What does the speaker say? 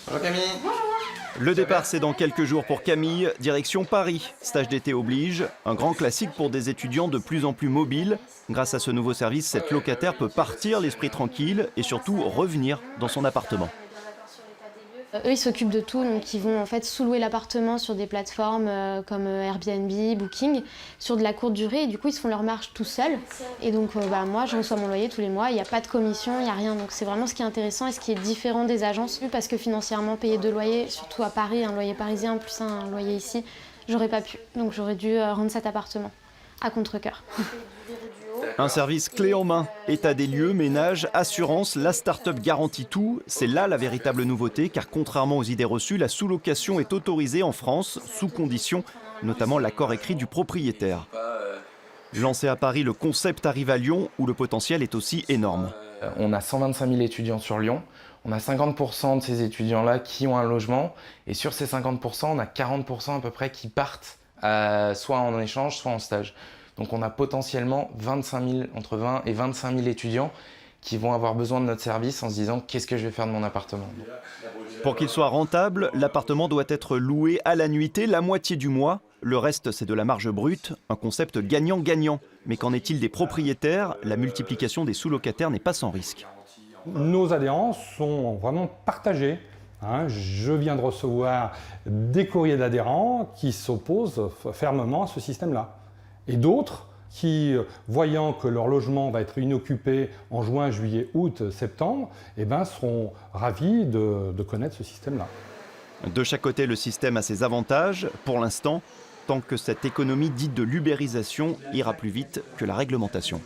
Bonjour Camille. Le départ, c'est dans quelques jours pour Camille, direction Paris. Stage d'été oblige, un grand classique pour des étudiants de plus en plus mobiles. Grâce à ce nouveau service, cette locataire peut partir l'esprit tranquille et surtout revenir dans son appartement. Eux, ils s'occupent de tout, donc ils vont en fait sous-louer l'appartement sur des plateformes comme Airbnb, Booking, sur de la courte durée, et du coup ils se font leur marge tout seuls. Et donc moi je reçois mon loyer tous les mois, il n'y a pas de commission, il n'y a rien, donc c'est vraiment ce qui est intéressant et ce qui est différent des agences, parce que financièrement payer 2 loyers, surtout à Paris, un loyer parisien plus un loyer ici, j'aurais pas pu, donc j'aurais dû rendre cet appartement à contre-cœur. Un service clé en main, état des lieux, ménage, assurance, la start-up garantit tout. C'est là la véritable nouveauté, car contrairement aux idées reçues, la sous-location est autorisée en France, sous conditions, notamment l'accord écrit du propriétaire. Lancé à Paris, le concept arrive à Lyon, où le potentiel est aussi énorme. On a 125 000 étudiants sur Lyon. On a 50% de ces étudiants-là qui ont un logement. Et sur ces 50%, on a 40% à peu près qui partent soit en échange, soit en stage. Donc on a potentiellement entre 20 et 25 000 étudiants qui vont avoir besoin de notre service en se disant « qu'est-ce que je vais faire de mon appartement ?» Pour qu'il soit rentable, l'appartement doit être loué à la nuitée, la moitié du mois. Le reste, c'est de la marge brute, un concept gagnant-gagnant. Mais qu'en est-il des propriétaires? La multiplication des sous-locataires n'est pas sans risque. Nos adhérents sont vraiment partagés. Je viens de recevoir des courriers d'adhérents qui s'opposent fermement à ce système-là. Et d'autres qui, voyant que leur logement va être inoccupé en juin, juillet, août, septembre, seront ravis de connaître ce système-là. De chaque côté, le système a ses avantages. Pour l'instant, tant que cette économie dite de l'ubérisation ira plus vite que la réglementation.